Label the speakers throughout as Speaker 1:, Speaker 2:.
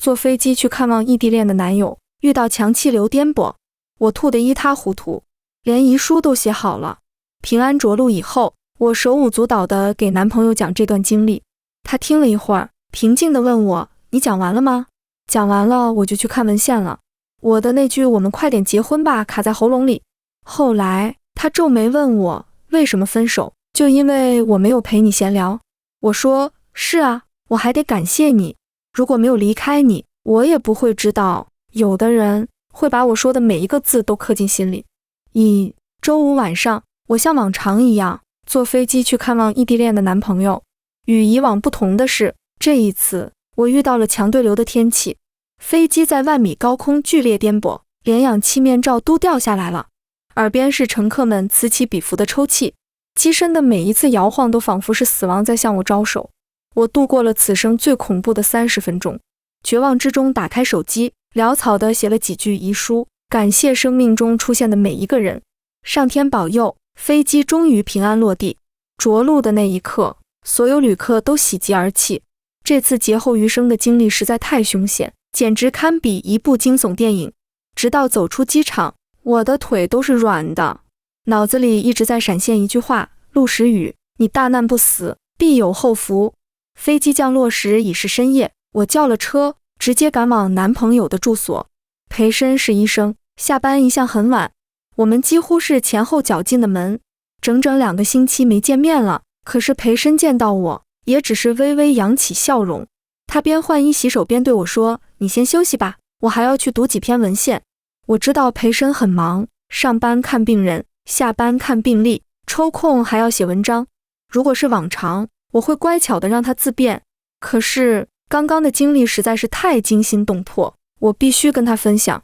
Speaker 1: 坐飞机去看望异地恋的男友，遇到强气流颠簸，我吐得一塌糊涂，连遗书都写好了。平安着陆以后，我手舞足蹈地给男朋友讲这段经历。他听了一会儿，平静地问我：你讲完了吗？讲完了，我就去看文献了。我的那句我们快点结婚吧卡在喉咙里。后来他皱眉问我为什么分手，就因为我没有陪你闲聊。我说是啊，我还得感谢你，如果没有离开你，我也不会知道有的人会把我说的每一个字都刻进心里。周五晚上，我像往常一样坐飞机去看望异地恋的男朋友。与以往不同的是，这一次我遇到了强对流的天气，飞机在万米高空剧烈颠簸，连氧气面罩都掉下来了，耳边是乘客们此起彼伏的抽泣，机身的每一次摇晃都仿佛是死亡在向我招手。我度过了此生最恐怖的30分钟，绝望之中打开手机，潦草地写了几句遗书，感谢生命中出现的每一个人。上天保佑，飞机终于平安落地。着陆的那一刻，所有旅客都喜极而泣。这次劫后余生的经历实在太凶险，简直堪比一部惊悚电影。直到走出机场，我的腿都是软的，脑子里一直在闪现一句话：陆时雨，你大难不死，必有后福。飞机降落时已是深夜，我叫了车，直接赶往男朋友的住所。裴深是医生，下班一向很晚，我们几乎是前后脚进的门，整整2个星期没见面了。可是裴深见到我，也只是微微扬起笑容。他边换衣洗手边对我说：你先休息吧，我还要去读几篇文献。我知道裴深很忙，上班看病人，下班看病历，抽空还要写文章。如果是往常，我会乖巧地让他自便，可是刚刚的经历实在是太惊心动魄，我必须跟他分享。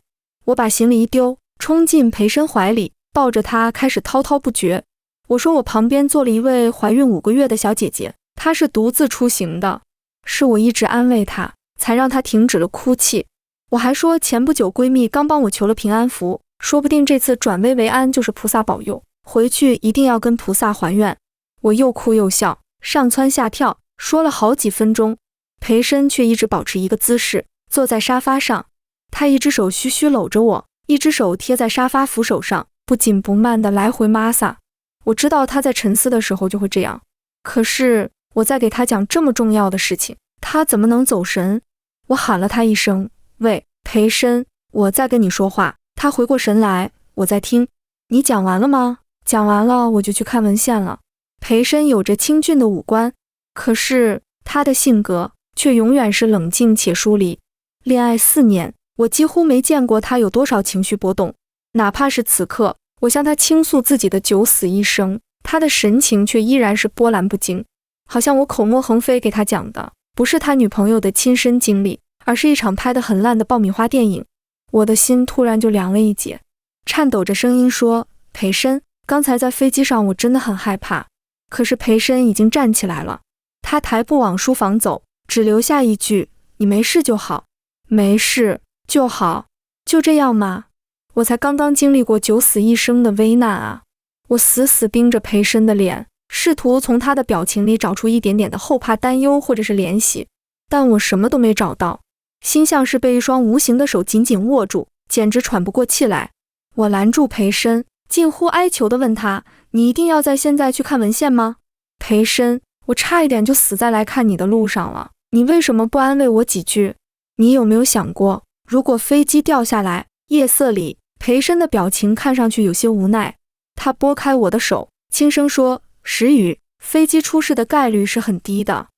Speaker 1: 我把行李一丢，冲进裴深怀里，抱着他开始滔滔不绝。我说我旁边坐了一位怀孕5个月的小姐姐，她是独自出行的，是我一直安慰她，才让她停止了哭泣。我还说前不久闺蜜刚帮我求了平安符，说不定这次转危为安就是菩萨保佑，回去一定要跟菩萨还愿。我又哭又笑，上蹿下跳，说了好几分钟，裴深却一直保持一个姿势，坐在沙发上。他一只手虚虚搂着我，一只手贴在沙发扶手上，不紧不慢地来回摩挲。我知道他在沉思的时候就会这样，可是我在给他讲这么重要的事情，他怎么能走神？我喊了他一声：喂，裴深，我在跟你说话。他回过神来，我在听。你讲完了吗？讲完了，我就去看文献了。裴深有着清俊的五官，可是他的性格却永远是冷静且疏离。恋爱4年，我几乎没见过他有多少情绪波动，哪怕是此刻我向他倾诉自己的九死一生，他的神情却依然是波澜不惊，好像我口沫横飞给他讲的不是他女朋友的亲身经历，而是一场拍得很烂的爆米花电影。我的心突然就凉了一截，颤抖着声音说：裴深，刚才在飞机上我真的很害怕。可是裴深已经站起来了，他抬步往书房走，只留下一句：你没事就好。没事就好，就这样吗？我才刚刚经历过九死一生的危难啊！我死死盯着裴深的脸，试图从他的表情里找出一点点的后怕、担忧或者是怜惜，但我什么都没找到，心像是被一双无形的手紧紧握住，简直喘不过气来。我拦住裴深，近乎哀求地问他：你一定要在现在去看文献吗？裴深，我差一点就死在来看你的路上了，你为什么不安慰我几句？你有没有想过，如果飞机掉下来？夜色里，裴深的表情看上去有些无奈，他拨开我的手，轻声说：时雨，飞机出事的概率是很低的。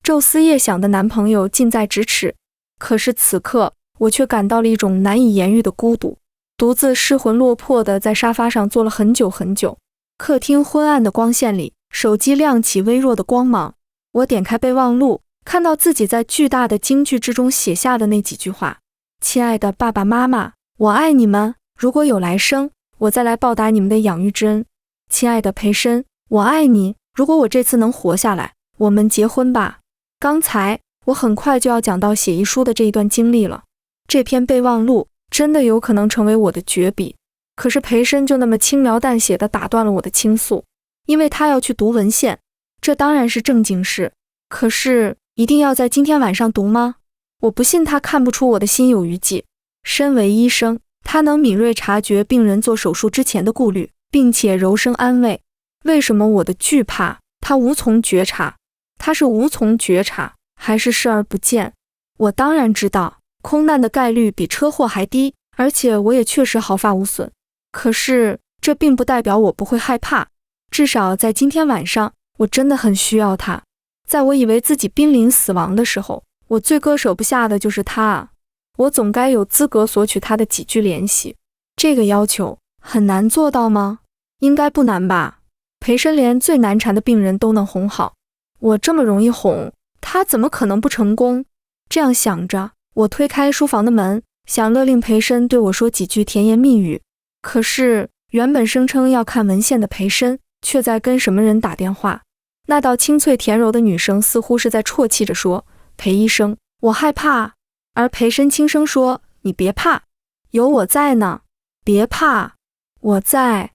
Speaker 1: 昼思夜想的男朋友近在咫尺，可是此刻我却感到了一种难以言喻的孤独，独自失魂落魄地在沙发上坐了很久很久。客厅昏暗的光线里，手机亮起微弱的光芒，我点开备忘录，看到自己在巨大的京剧之中写下的那几句话：亲爱的爸爸妈妈，我爱你们，如果有来生，我再来报答你们的养育之恩。亲爱的裴深，我爱你，如果我这次能活下来，我们结婚吧。刚才我很快就要讲到写遗书的这一段经历了，这篇备忘录真的有可能成为我的绝笔，可是裴深就那么轻描淡写地打断了我的倾诉，因为他要去读文献，这当然是正经事，可是一定要在今天晚上读吗？我不信他看不出我的心有余悸。身为医生，他能敏锐察觉病人做手术之前的顾虑，并且柔声安慰。为什么我的惧怕他无从觉察？他是无从觉察，还是视而不见？我当然知道，空难的概率比车祸还低，而且我也确实毫发无损。可是这并不代表我不会害怕，至少在今天晚上，我真的很需要他。在我以为自己濒临死亡的时候，我最割舍不下的就是他啊！我总该有资格索取他的几句联系。这个要求很难做到吗？应该不难吧？裴深连最难缠的病人都能哄好，我这么容易哄，他怎么可能不成功？这样想着，我推开书房的门，想勒令裴深对我说几句甜言蜜语。可是原本声称要看文献的裴深，却在跟什么人打电话。那道清脆甜柔的女声似乎是在啜泣着说：“裴医生，我害怕。”而裴深轻声说：“你别怕，有我在呢，别怕，我在。”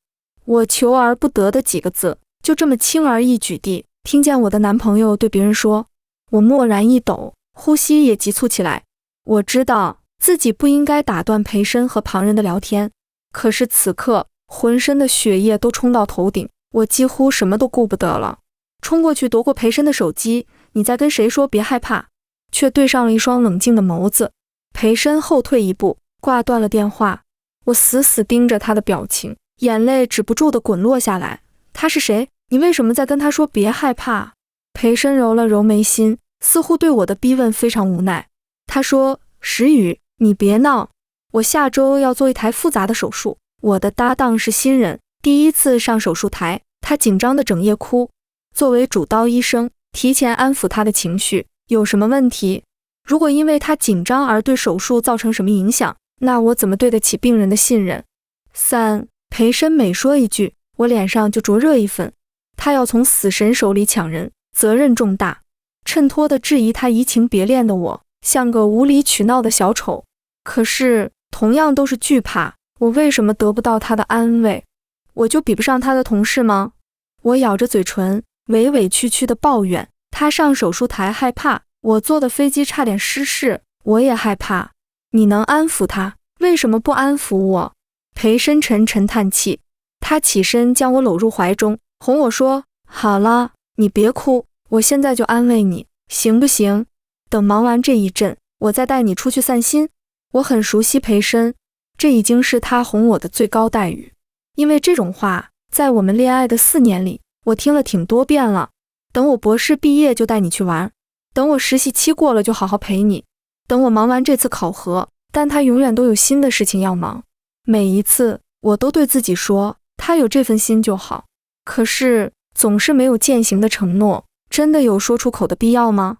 Speaker 1: 我求而不得的几个字，就这么轻而易举地听见我的男朋友对别人说。我蓦然一抖，呼吸也急促起来。我知道自己不应该打断裴深和旁人的聊天，可是此刻浑身的血液都冲到头顶，我几乎什么都顾不得了。冲过去夺过裴深的手机：“你在跟谁说别害怕？”却对上了一双冷静的眸子。裴深后退一步，挂断了电话。我死死盯着他的表情，眼泪止不住地滚落下来。他是谁？你为什么在跟他说别害怕？裴深揉了揉眉心，似乎对我的逼问非常无奈。他说：“石宇，你别闹，我下周要做一台复杂的手术，我的搭档是新人，第一次上手术台，他紧张的整夜哭。作为主刀医生，提前安抚他的情绪，有什么问题？如果因为他紧张而对手术造成什么影响，那我怎么对得起病人的信任？”3. 裴深每说一句，我脸上就灼热一分。他要从死神手里抢人，责任重大。衬托的质疑他移情别恋的我，像个无理取闹的小丑。可是同样都是惧怕，我为什么得不到他的安慰？我就比不上他的同事吗？我咬着嘴唇，委委屈屈地抱怨。他上手术台害怕，我坐的飞机差点失事，我也害怕。你能安抚他，为什么不安抚我？裴深沉沉叹气，他起身将我搂入怀中，哄我说：“好了，你别哭，我现在就安慰你，行不行？等忙完这一阵，我再带你出去散心。”我很熟悉裴深，这已经是他哄我的最高待遇，因为这种话在我们恋爱的4年里，我听了挺多遍了。等我博士毕业就带你去玩，等我实习期过了就好好陪你，等我忙完这次考核，但他永远都有新的事情要忙。每一次我都对自己说，他有这份心就好，可是总是没有践行的承诺，真的有说出口的必要吗？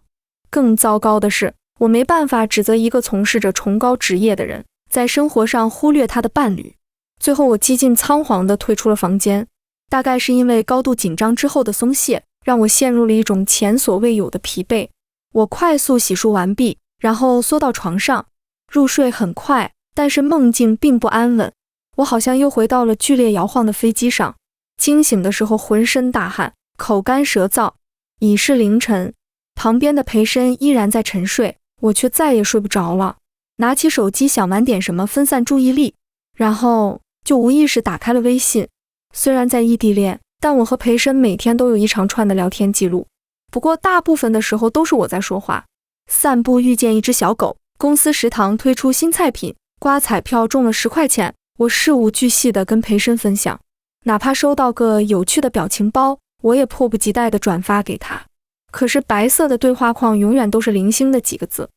Speaker 1: 更糟糕的是，我没办法指责一个从事着崇高职业的人，在生活上忽略他的伴侣。最后我几近仓皇地退出了房间，大概是因为高度紧张之后的松懈，让我陷入了一种前所未有的疲惫。我快速洗漱完毕，然后缩到床上，入睡很快，但是梦境并不安稳。我好像又回到了剧烈摇晃的飞机上，惊醒的时候浑身大汗，口干舌燥。已是凌晨，旁边的裴深依然在沉睡，我却再也睡不着了。拿起手机想玩点什么分散注意力，然后就无意识打开了微信。虽然在异地恋，但我和裴深每天都有一长串的聊天记录，不过大部分的时候都是我在说话。散步遇见一只小狗，公司食堂推出新菜品，刮彩票中了10块钱，我事无巨细地跟裴深分享，哪怕收到个有趣的表情包，我也迫不及待地转发给他。可是白色的对话框永远都是零星的几个字。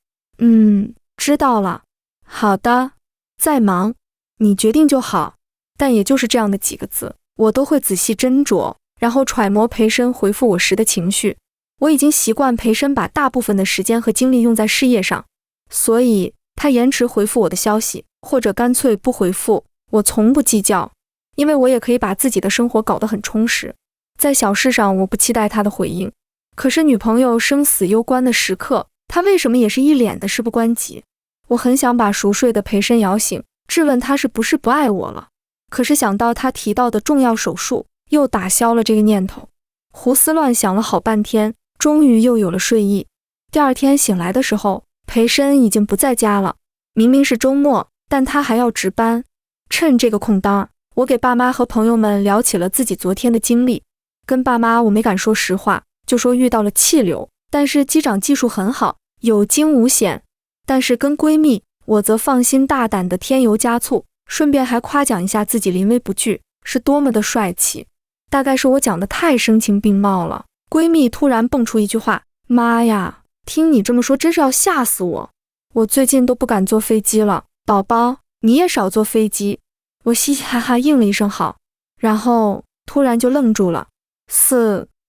Speaker 1: 知道了，好的，在忙，你决定就好。但也就是这样的几个字，我都会仔细斟酌，然后揣摩裴深回复我时的情绪。我已经习惯裴深把大部分的时间和精力用在事业上，所以他延迟回复我的消息，或者干脆不回复，我从不计较，因为我也可以把自己的生活搞得很充实。在小事上我不期待他的回应，可是女朋友生死攸关的时刻，他为什么也是一脸的事不关己？我很想把熟睡的裴深摇醒，质问他是不是不爱我了，可是想到他提到的重要手术，又打消了这个念头。胡思乱想了好半天，终于又有了睡意。第二天醒来的时候，裴深已经不在家了，明明是周末，但他还要值班。趁这个空当，我给爸妈和朋友们聊起了自己昨天的经历。跟爸妈我没敢说实话，就说遇到了气流，但是机长技术很好，有惊无险。但是跟闺蜜，我则放心大胆的添油加醋，顺便还夸奖一下自己临危不惧是多么的帅气。大概是我讲的太声情并茂了，闺蜜突然蹦出一句话：妈呀，听你这么说真是要吓死我，我最近都不敢坐飞机了，宝宝你也少坐飞机。我嘻嘻哈哈应了一声好，然后突然就愣住了。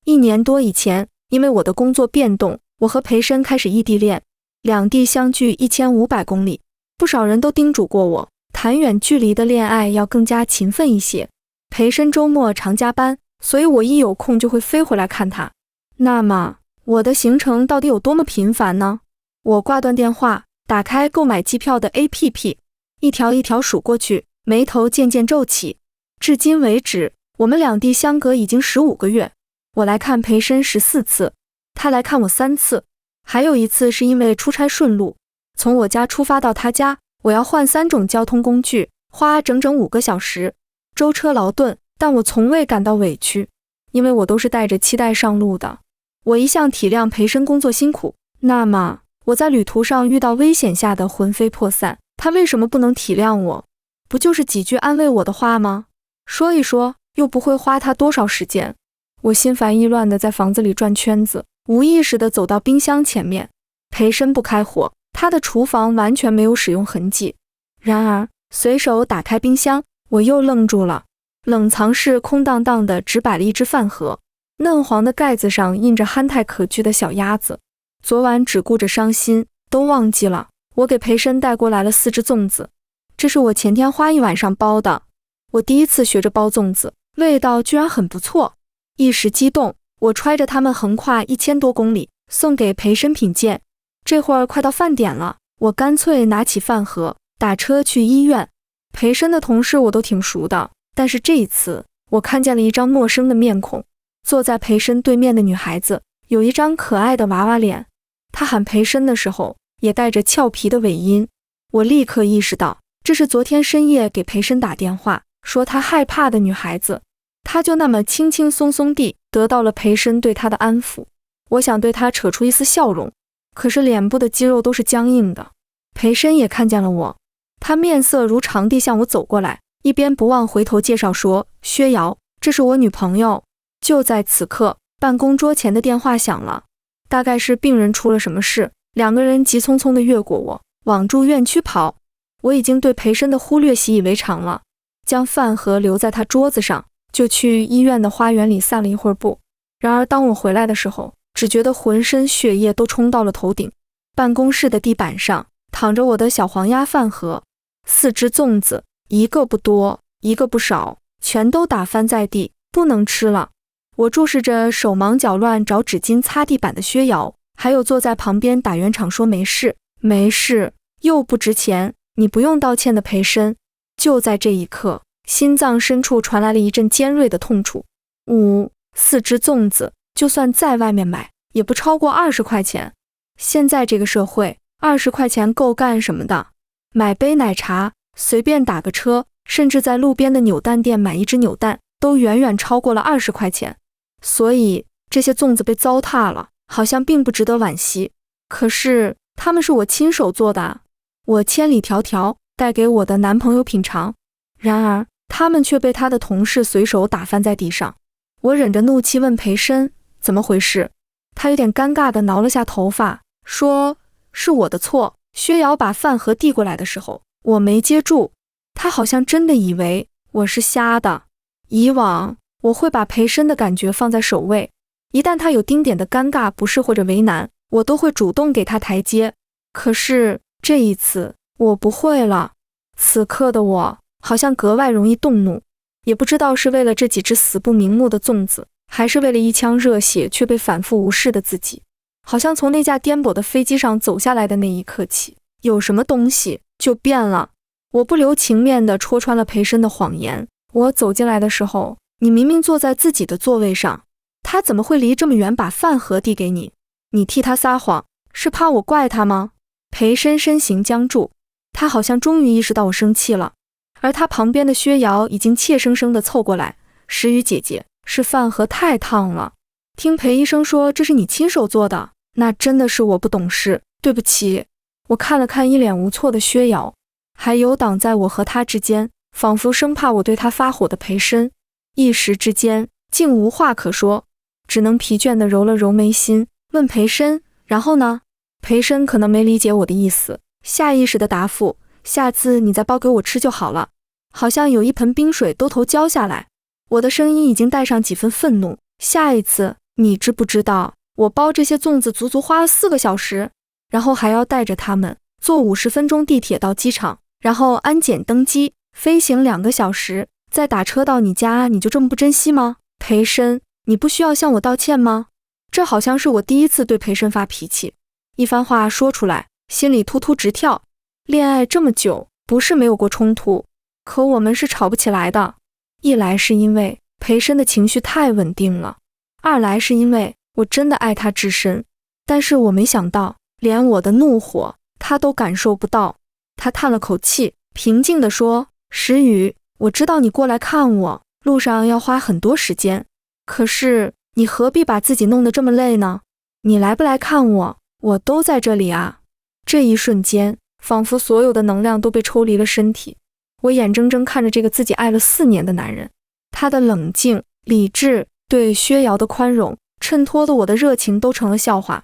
Speaker 1: 1年多以前，因为我的工作变动，我和裴深开始异地恋，两地相距1500公里。不少人都叮嘱过我，谈远距离的恋爱要更加勤奋一些。裴深周末常加班，所以我一有空就会飞回来看他。那么我的行程到底有多么频繁呢？我挂断电话，打开购买机票的 APP， 一条一条数过去，眉头渐渐皱起。至今为止，我们两地相隔已经15个月。我来看裴深14次，他来看我3次，还有一次是因为出差顺路，从我家出发到他家，我要换3种交通工具，花整整5个小时，舟车劳顿，但我从未感到委屈，因为我都是带着期待上路的。我一向体谅裴深工作辛苦，那么我在旅途上遇到危险下的魂飞魄散，他为什么不能体谅我？不就是几句安慰我的话吗？说一说，又不会花他多少时间。我心烦意乱地在房子里转圈子，无意识地走到冰箱前面。裴深不开火，他的厨房完全没有使用痕迹。然而随手打开冰箱，我又愣住了。冷藏室空荡荡的，只摆了一只饭盒，嫩黄的盖子上印着憨态可掬的小鸭子。昨晚只顾着伤心，都忘记了我给裴深带过来了4只粽子，这是我前天花一晚上包的。我第一次学着包粽子，味道居然很不错。一时激动，我揣着它们横跨1000多公里，送给裴深品鉴。这会儿快到饭点了，我干脆拿起饭盒，打车去医院。裴深的同事我都挺熟的，但是这一次我看见了一张陌生的面孔。坐在裴深对面的女孩子有一张可爱的娃娃脸，她喊裴深的时候也带着俏皮的尾音。我立刻意识到，这是昨天深夜给裴深打电话说她害怕的女孩子。她就那么轻轻松松地得到了裴深对她的安抚。我想对她扯出一丝笑容，可是脸部的肌肉都是僵硬的。裴深也看见了我，他面色如常地向我走过来，一边不忘回头介绍说：薛瑶，这是我女朋友。就在此刻，办公桌前的电话响了，大概是病人出了什么事，两个人急匆匆地越过我，往住院区跑。我已经对裴深的忽略习以为常了，将饭盒留在他桌子上，就去医院的花园里散了一会儿步。然而当我回来的时候，只觉得浑身血液都冲到了头顶。办公室的地板上躺着我的小黄鸭饭盒，4只粽子，一个不多，一个不少，全都打翻在地，不能吃了。我注视着手忙脚乱找纸巾擦地板的薛瑶，还有坐在旁边打圆场说没事没事，又不值钱，你不用道歉的裴深。就在这一刻，心脏深处传来了一阵尖锐的痛楚。4只粽子，就算在外面买，也不超过20块钱。现在这个社会，20块钱够干什么的？买杯奶茶，随便打个车，甚至在路边的扭蛋店买一只扭蛋，都远远超过了20块钱。所以这些粽子被糟蹋了，好像并不值得惋惜。可是它们是我亲手做的，我千里迢迢带给我的男朋友品尝，然而它们却被他的同事随手打翻在地上。我忍着怒气问裴深怎么回事，他有点尴尬地挠了下头发，说是我的错。薛瑶把饭盒递过来的时候，我没接住，他好像真的以为我是瞎的。以往我会把裴深的感觉放在首位，一旦他有丁点的尴尬、不适或者为难，我都会主动给他台阶。可是这一次我不会了。此刻的我好像格外容易动怒，也不知道是为了这几只死不瞑目的粽子，还是为了一腔热血却被反复无视的自己。好像从那架颠簸的飞机上走下来的那一刻起，有什么东西就变了。我不留情面地戳穿了裴深的谎言。我走进来的时候，你明明坐在自己的座位上，他怎么会离这么远把饭盒递给你？你替他撒谎，是怕我怪他吗？裴深身形僵住，他好像终于意识到我生气了，而他旁边的薛瑶已经怯生生地凑过来，石宇姐姐，是饭盒太烫了，听裴医生说这是你亲手做的，那真的是我不懂事，对不起。我看了看一脸无措的薛瑶，还有挡在我和他之间，仿佛生怕我对他发火的裴深，一时之间竟无话可说，只能疲倦地揉了揉眉心，问裴深，然后呢？裴深可能没理解我的意思，下意识地答复，下次你再包给我吃就好了。好像有一盆冰水兜头浇下来，我的声音已经带上几分愤怒，下一次你知不知道我包这些粽子足足花了4个小时，然后还要带着他们坐50分钟地铁到机场，然后安检登机，飞行2个小时，再打车到你家，你就这么不珍惜吗？裴深，你不需要向我道歉吗？这好像是我第一次对裴深发脾气，一番话说出来，心里突突直跳。恋爱这么久，不是没有过冲突，可我们是吵不起来的。一来是因为裴深的情绪太稳定了，二来是因为我真的爱他至深，但是我没想到连我的怒火他都感受不到。他叹了口气，平静地说，石宇，我知道你过来看我，路上要花很多时间，可是你何必把自己弄得这么累呢？你来不来看我，我都在这里啊。这一瞬间，仿佛所有的能量都被抽离了身体，我眼睁睁看着这个自己爱了4年的男人，他的冷静、理智，对薛瑶的宽容，衬托的我的热情都成了笑话。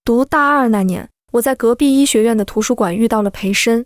Speaker 1: 读大2那年，我在隔壁医学院的图书馆遇到了裴深。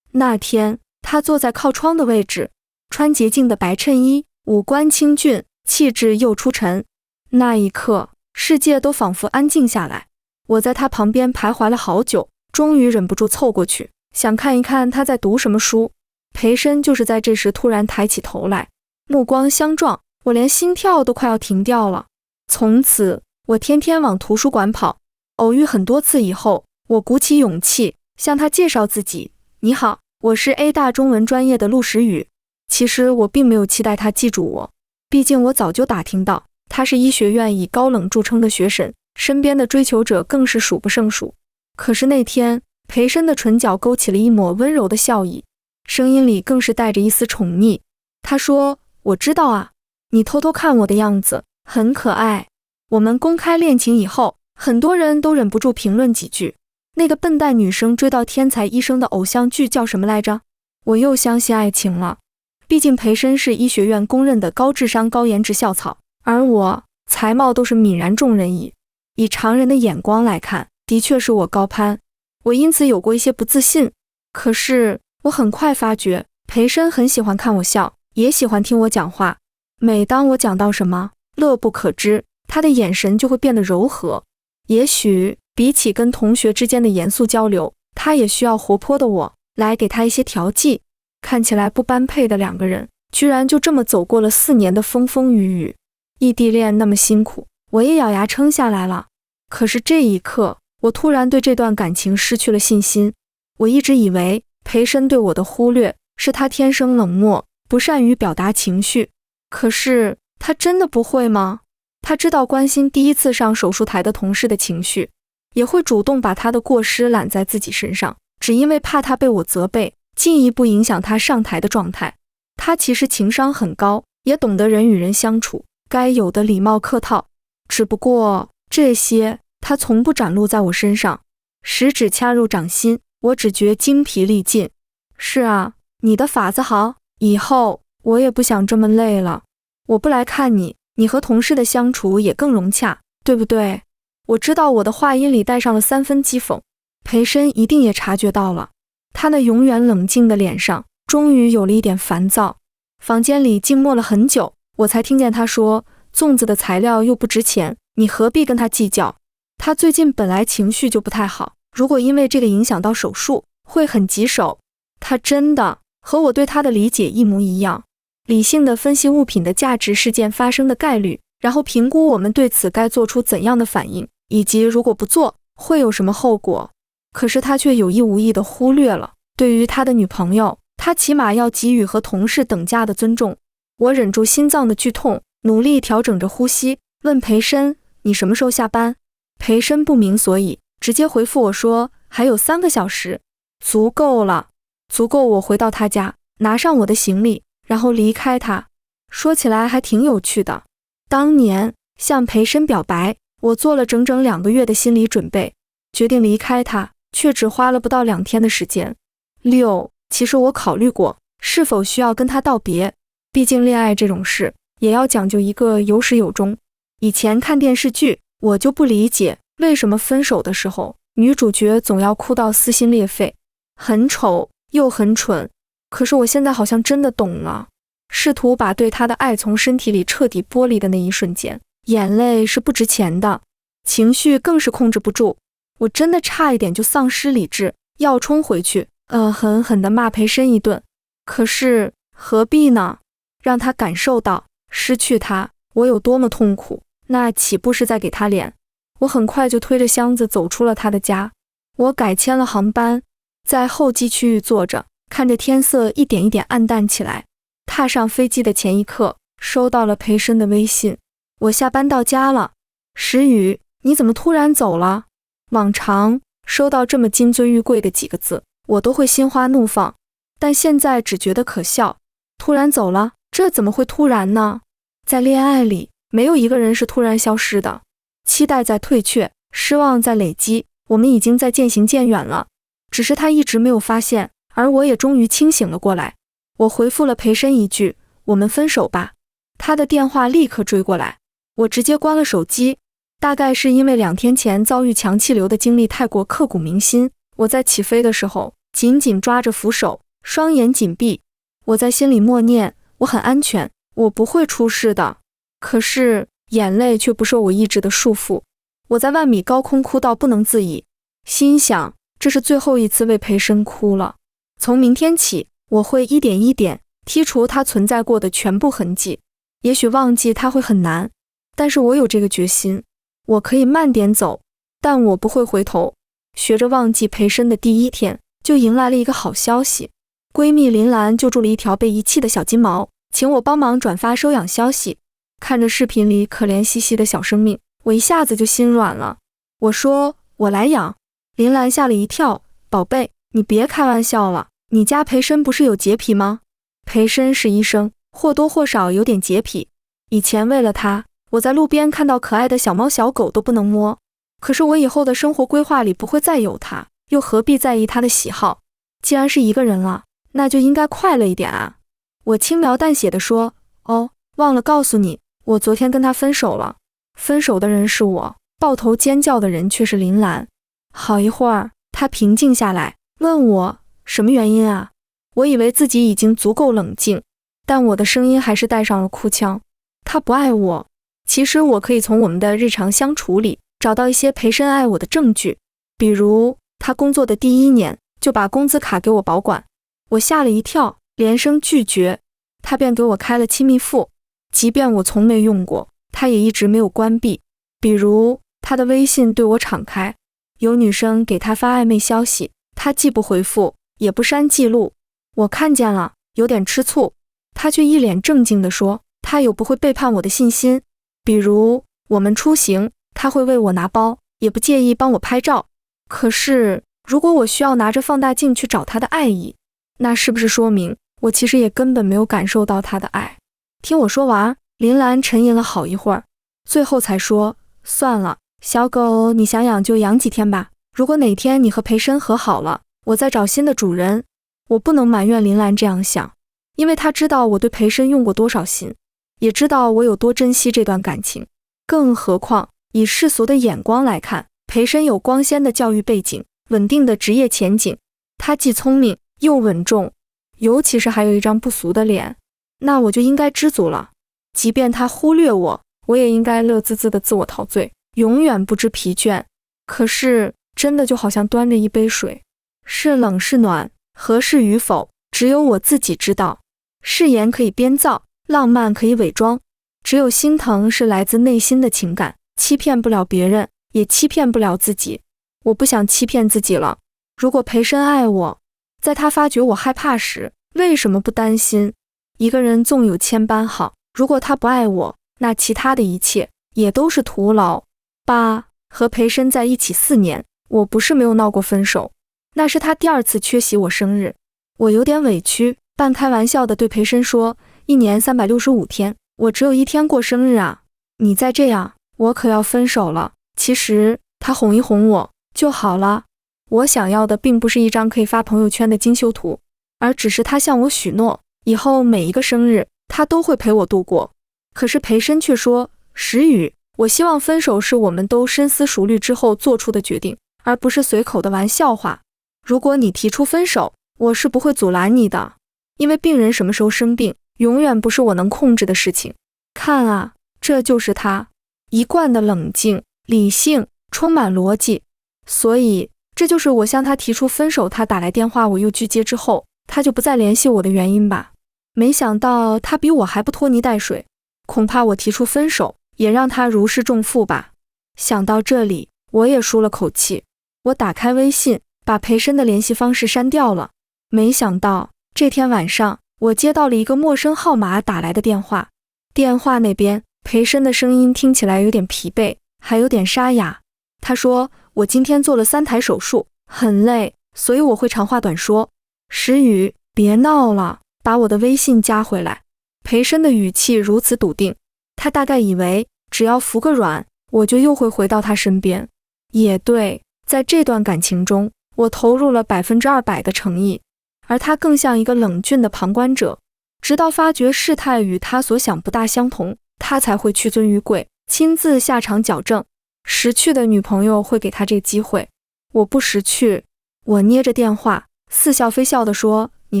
Speaker 1: 那天，他坐在靠窗的位置，穿洁净的白衬衣，五官清俊，气质又出尘。那一刻，世界都仿佛安静下来。我在他旁边徘徊了好久，终于忍不住凑过去，想看一看他在读什么书。裴深就是在这时突然抬起头来，目光相撞，我连心跳都快要停掉了。从此，我天天往图书馆跑。偶遇很多次以后，我鼓起勇气向他介绍自己，你好，我是 A 大中文专业的陆石宇。其实我并没有期待他记住我，毕竟我早就打听到他是医学院以高冷著称的学神，身边的追求者更是数不胜数。可是那天，裴深的唇角勾起了一抹温柔的笑意，声音里更是带着一丝宠溺。他说，我知道啊，你偷偷看我的样子很可爱。我们公开恋情以后，很多人都忍不住评论几句，那个笨蛋女生追到天才医生的偶像剧叫什么来着？我又相信爱情了。毕竟裴深是医学院公认的高智商高颜值校草，而我才貌都是泯然众人矣。以常人的眼光来看，的确是我高攀，我因此有过一些不自信。可是我很快发觉，裴深很喜欢看我笑，也喜欢听我讲话。每当我讲到什么乐不可支，他的眼神就会变得柔和。也许比起跟同学之间的严肃交流，他也需要活泼的我来给他一些调剂。看起来不般配的2个人，居然就这么走过了4年的风风雨雨。异地恋那么辛苦，我也咬牙撑下来了。可是这一刻，我突然对这段感情失去了信心。我一直以为裴深对我的忽略是他天生冷漠，不善于表达情绪。可是他真的不会吗？他知道关心第一次上手术台的同事的情绪，也会主动把他的过失揽在自己身上，只因为怕他被我责备，进一步影响他上台的状态。他其实情商很高，也懂得人与人相处该有的礼貌客套，只不过这些他从不展露在我身上。食指掐入掌心，我只觉精疲力尽。是啊，你的法子好，以后我也不想这么累了。我不来看你，你和同事的相处也更融洽，对不对？我知道我的话音里带上了3分讥讽，裴深一定也察觉到了。他那永远冷静的脸上终于有了一点烦躁。房间里静默了很久，我才听见他说，粽子的材料又不值钱，你何必跟他计较？他最近本来情绪就不太好，如果因为这个影响到手术，会很棘手。他真的和我对他的理解一模一样，理性地分析物品的价值、事件发生的概率，然后评估我们对此该做出怎样的反应，以及如果不做会有什么后果。可是他却有意无意地忽略了，对于他的女朋友，他起码要给予和同事等价的尊重。我忍住心脏的剧痛，努力调整着呼吸，问裴深，你什么时候下班？裴深不明所以，直接回复我说，还有3个小时，足够了，足够我回到他家，拿上我的行李，然后离开他。说起来还挺有趣的，当年向裴深表白，我做了整整2个月的心理准备，决定离开他，却只花了不到2天的时间。6，其实我考虑过是否需要跟他道别，毕竟恋爱这种事也要讲究一个有始有终。以前看电视剧，我就不理解为什么分手的时候女主角总要哭到撕心裂肺，很丑又很蠢。可是我现在好像真的懂了，试图把对他的爱从身体里彻底剥离的那一瞬间，眼泪是不值钱的，情绪更是控制不住。我真的差一点就丧失理智，要冲回去狠狠地骂裴深一顿。可是何必呢？让他感受到失去他我有多么痛苦，那岂不是在给他脸？我很快就推着箱子走出了他的家。我改签了航班，在候机区域坐着，看着天色一点一点暗淡起来。踏上飞机的前一刻，收到了裴深的微信：我下班到家了。石宇，你怎么突然走了？往常收到这么金尊玉贵的几个字，我都会心花怒放，但现在只觉得可笑。突然走了，这怎么会突然呢？在恋爱里，没有一个人是突然消失的，期待在退却，失望在累积，我们已经在渐行渐远了，只是他一直没有发现，而我也终于清醒了过来。我回复了裴深一句：我们分手吧。他的电话立刻追过来，我直接关了手机。大概是因为2天前遭遇强气流的经历太过刻骨铭心，我在起飞的时候紧紧抓着扶手，双眼紧闭。我在心里默念：我很安全，我不会出事的。可是眼泪却不受我意志的束缚，我在万米高空哭到不能自已，心想这是最后一次为裴深哭了。从明天起，我会一点一点剔除他存在过的全部痕迹。也许忘记他会很难，但是我有这个决心。我可以慢点走，但我不会回头。学着忘记裴深的第1天，就迎来了一个好消息。闺蜜林兰救助了一条被遗弃的小金毛，请我帮忙转发收养消息。看着视频里可怜兮兮的小生命，我一下子就心软了。我说我来养。林兰吓了一跳：宝贝，你别开玩笑了，你家裴深不是有洁癖吗？裴深是医生，或多或少有点洁癖。以前为了他，我在路边看到可爱的小猫小狗都不能摸。可是我以后的生活规划里不会再有他，又何必在意他的喜好？既然是一个人了，那就应该快乐一点啊。我轻描淡写地说：哦，忘了告诉你，我昨天跟他分手了。分手的人是我，抱头尖叫的人却是林兰。好一会儿，他平静下来，问我什么原因啊？我以为自己已经足够冷静，但我的声音还是带上了哭腔。他不爱我。其实我可以从我们的日常相处里找到一些裴深爱我的证据，比如他工作的第1年就把工资卡给我保管，我吓了一跳，连声拒绝，他便给我开了亲密付，即便我从没用过，他也一直没有关闭。比如他的微信对我敞开，有女生给他发暧昧消息，他既不回复也不删记录，我看见了，有点吃醋，他却一脸正经地说他有不会背叛我的信心。比如我们出行，他会为我拿包，也不介意帮我拍照。可是如果我需要拿着放大镜去找他的爱意，那是不是说明我其实也根本没有感受到他的爱？听我说完，林兰沉吟了好一会儿，最后才说：算了，小狗你想养就养几天吧，如果哪天你和裴深和好了，我再找新的主人。我不能埋怨林兰这样想，因为她知道我对裴深用过多少心，也知道我有多珍惜这段感情。更何况以世俗的眼光来看，裴深有光鲜的教育背景，稳定的职业前景，他既聪明又稳重，尤其是还有一张不俗的脸，那我就应该知足了。即便他忽略我，我也应该乐滋滋的自我陶醉，永远不知疲倦。可是真的就好像端着一杯水，是冷是暖，合适与否，只有我自己知道。誓言可以编造，浪漫可以伪装，只有心疼是来自内心的情感，欺骗不了别人，也欺骗不了自己。我不想欺骗自己了。如果裴深爱我，在他发觉我害怕时，为什么不担心？一个人纵有千般好，如果他不爱我，那其他的一切也都是徒劳。8. 和裴深在一起4年，我不是没有闹过分手，那是他第2次缺席我生日。我有点委屈，半开玩笑地对裴深说，1年365天，我只有1天过生日啊，你再这样，我可要分手了。其实他哄一哄我就好了，我想要的并不是一张可以发朋友圈的精修图，而只是他向我许诺，以后每一个生日他都会陪我度过。可是裴深却说，石宇，我希望分手是我们都深思熟虑之后做出的决定，而不是随口的玩笑话。如果你提出分手，我是不会阻拦你的，因为病人什么时候生病，永远不是我能控制的事情。看啊，这就是他，一贯的冷静、理性，充满逻辑。所以，这就是我向他提出分手，他打来电话我又拒接之后，他就不再联系我的原因吧。没想到他比我还不拖泥带水，恐怕我提出分手，也让他如释重负吧。想到这里，我也舒了口气。我打开微信，把裴深的联系方式删掉了。没想到这天晚上，我接到了一个陌生号码打来的电话。电话那边，裴深的声音听起来有点疲惫，还有点沙哑。他说，我今天做了3台手术，很累，所以我会长话短说。石宇，别闹了，把我的微信加回来。裴深的语气如此笃定，他大概以为只要服个软，我就又会回到他身边。也对，在这段感情中，我投入了200%的诚意，而他更像一个冷峻的旁观者，直到发觉事态与他所想不大相同，他才会屈尊于贵，亲自下场矫正。识趣的女朋友会给他这个机会，我不识趣。我捏着电话，似笑非笑地说，你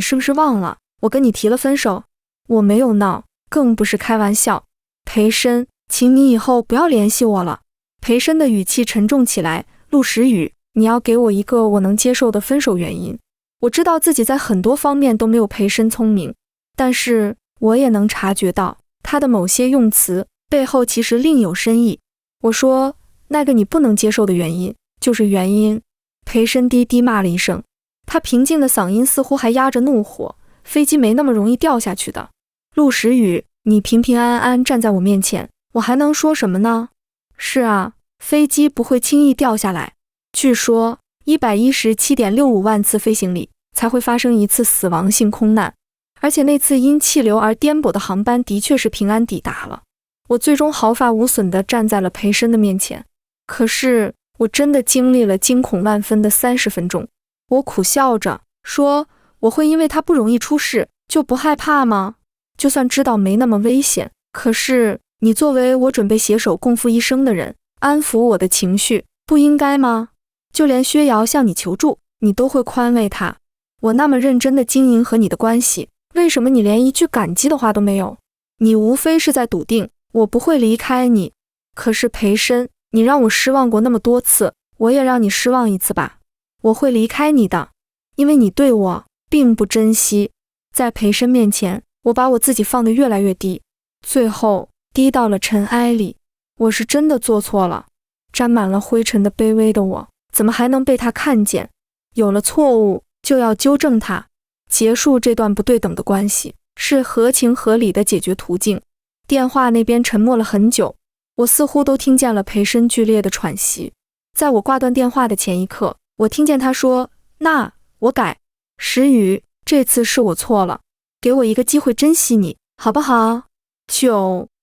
Speaker 1: 是不是忘了我跟你提了分手？我没有闹，更不是开玩笑。裴深，请你以后不要联系我了。裴深的语气沉重起来，陆石宇，你要给我一个我能接受的分手原因。我知道自己在很多方面都没有裴深聪明，但是我也能察觉到他的某些用词背后其实另有深意。我说，那个你不能接受的原因就是原因。裴深低低骂了一声，他平静的嗓音似乎还压着怒火，飞机没那么容易掉下去的。陆石宇，你平平安安站在我面前，我还能说什么呢？是啊，飞机不会轻易掉下来。据说117.65万次飞行里才会发生一次死亡性空难，而且那次因气流而颠簸的航班的确是平安抵达了。我最终毫发无损地站在了裴深的面前，可是我真的经历了惊恐万分的30分钟。我苦笑着说，我会因为他不容易出事就不害怕吗？就算知道没那么危险，可是你作为我准备携手共赴一生的人，安抚我的情绪不应该吗？就连薛瑶向你求助，你都会宽慰他。我那么认真的经营和你的关系，为什么你连一句感激的话都没有？你无非是在笃定我不会离开你。可是裴深，你让我失望过那么多次，我也让你失望一次吧。我会离开你的，因为你对我并不珍惜。在裴深面前，我把我自己放得越来越低，最后低到了尘埃里。我是真的做错了，沾满了灰尘的卑微的我，怎么还能被他看见？有了错误就要纠正它，结束这段不对等的关系，是合情合理的解决途径。电话那边沉默了很久，我似乎都听见了裴深剧烈的喘息。在我挂断电话的前一刻，我听见他说，那我改。石宇，这次是我错了，给我一个机会珍惜你，好不好？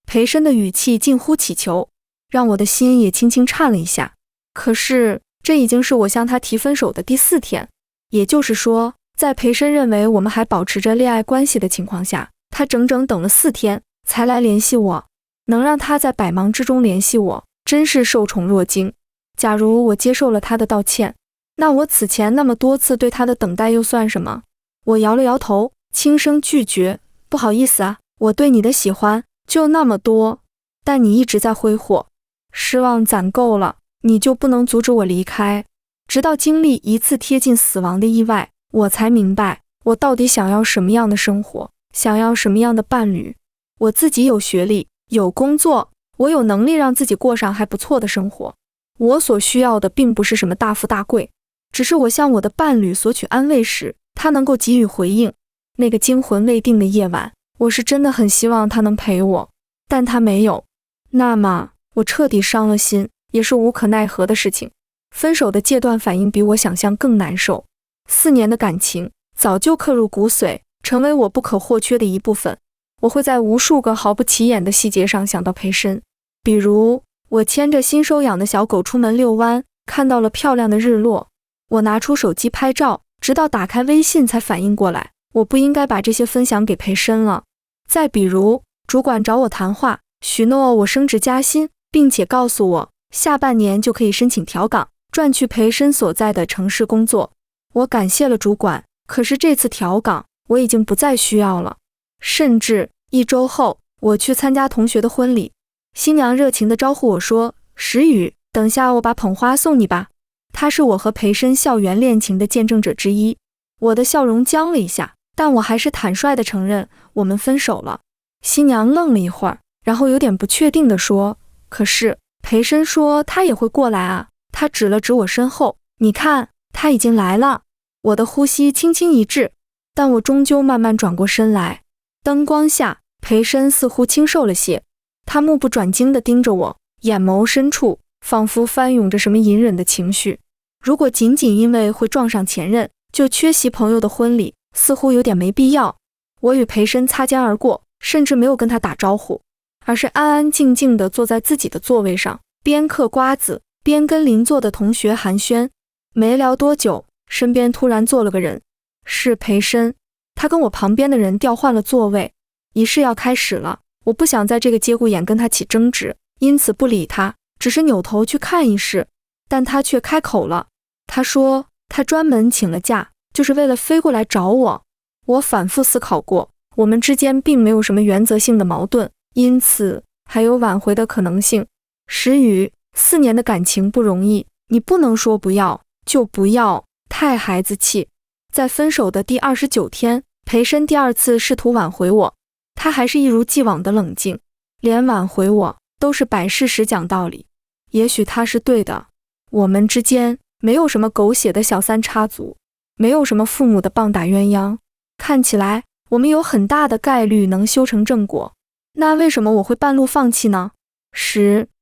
Speaker 1: 裴深的语气近乎乞求，让我的心也轻轻颤了一下。可是这已经是我向他提分手的第4天，也就是说，在裴深认为我们还保持着恋爱关系的情况下，他整整等了4天才来联系我。能让他在百忙之中联系我，真是受宠若惊。假如我接受了他的道歉，那我此前那么多次对他的等待又算什么？我摇了摇头，轻声拒绝，不好意思啊，我对你的喜欢就那么多，但你一直在挥霍，失望攒够了，你就不能阻止我离开。直到经历一次贴近死亡的意外，我才明白我到底想要什么样的生活，想要什么样的伴侣。我自己有学历，有工作，我有能力让自己过上还不错的生活。我所需要的并不是什么大富大贵，只是我向我的伴侣索取安慰时，他能够给予回应。那个惊魂未定的夜晚，我是真的很希望他能陪我，但他没有。那么我彻底伤了心，也是无可奈何的事情。分手的戒断反应比我想象更难受。4年的感情早就刻入骨髓，成为我不可或缺的一部分。我会在无数个毫不起眼的细节上想到培生，比如我牵着新收养的小狗出门遛弯，看到了漂亮的日落，我拿出手机拍照，直到打开微信才反应过来，我不应该把这些分享给培生了。再比如主管找我谈话，许诺我升职加薪，并且告诉我下半年就可以申请调岗，转去培生所在的城市工作。我感谢了主管，可是这次调岗我已经不再需要了。甚至1周后，我去参加同学的婚礼，新娘热情地招呼我说，石宇，等下我把捧花送你吧。她是我和培生校园恋情的见证者之一。我的笑容僵了一下，但我还是坦率地承认我们分手了。新娘愣了一会儿，然后有点不确定地说，可是培生说他也会过来啊。他指了指我身后，你看，他已经来了。我的呼吸轻轻一滞，但我终究慢慢转过身来。灯光下，培生似乎清瘦了些，他目不转睛地盯着我，眼眸深处仿佛翻涌着什么隐忍的情绪。如果仅仅因为会撞上前任就缺席朋友的婚礼，似乎有点没必要。我与培生擦肩而过，甚至没有跟他打招呼，而是安安静静地坐在自己的座位上，边嗑瓜子边跟邻座的同学寒暄。没聊多久，身边突然坐了个人，是培生。他跟我旁边的人调换了座位。仪式要开始了，我不想在这个节骨眼跟他起争执，因此不理他，只是扭头去看仪式。但他却开口了，他说他专门请了假，就是为了飞过来找我。我反复思考过，我们之间并没有什么原则性的矛盾，因此还有挽回的可能性。石宇，4年的感情不容易，你不能说不要就不要，太孩子气。在分手的第29天，培生第2次试图挽回我，他还是一如既往的冷静，连挽回我都是摆事实讲道理。也许他是对的，我们之间没有什么狗血的小三插足，没有什么父母的棒打鸳鸯，看起来我们有很大的概率能修成正果。那为什么我会半路放弃呢？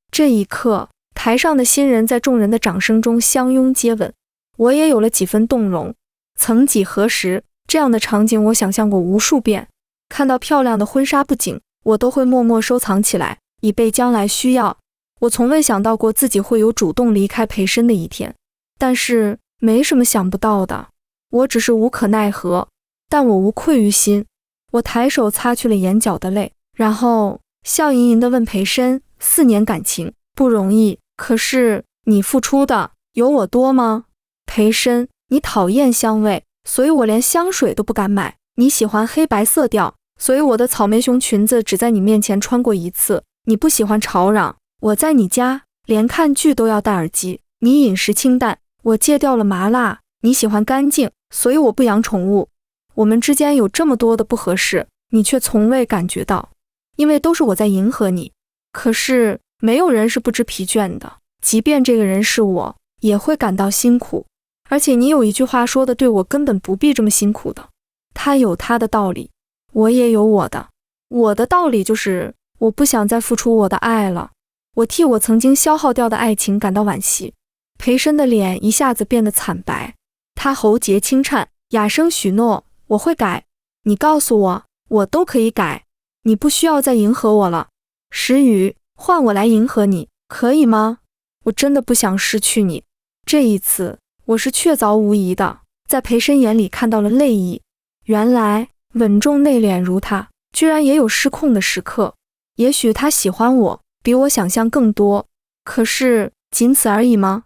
Speaker 1: 这一刻，台上的新人在众人的掌声中相拥接吻，我也有了几分动容。曾几何时，这样的场景我想象过无数遍。看到漂亮的婚纱布景，我都会默默收藏起来，以备将来需要。我从未想到过自己会有主动离开培生的一天，但是没什么想不到的，我只是无可奈何，但我无愧于心。我抬手擦去了眼角的泪，然后笑盈盈地问培生，4年感情不容易，可是你付出的有我多吗？培生，你讨厌香味，所以我连香水都不敢买。你喜欢黑白色调，所以我的草莓熊裙子只在你面前穿过1次。你不喜欢吵嚷，我在你家连看剧都要戴耳机。你饮食清淡，我戒掉了麻辣。你喜欢干净，所以我不养宠物。我们之间有这么多的不合适，你却从未感觉到，因为都是我在迎合你。可是没有人是不知疲倦的，即便这个人是我，也会感到辛苦。而且你有一句话说的对，我根本不必这么辛苦的。他有他的道理，我也有我的。我的道理就是我不想再付出我的爱了。我替我曾经消耗掉的爱情感到惋惜。培生的脸一下子变得惨白，他喉结轻颤，哑声许诺，我会改。你告诉我，我都可以改。你不需要再迎合我了。石宇，换我来迎合你，可以吗？我真的不想失去你。这一次我是确凿无疑的，在培生眼里看到了泪意。原来稳重内敛如他，居然也有失控的时刻。也许他喜欢我，比我想象更多，可是仅此而已吗？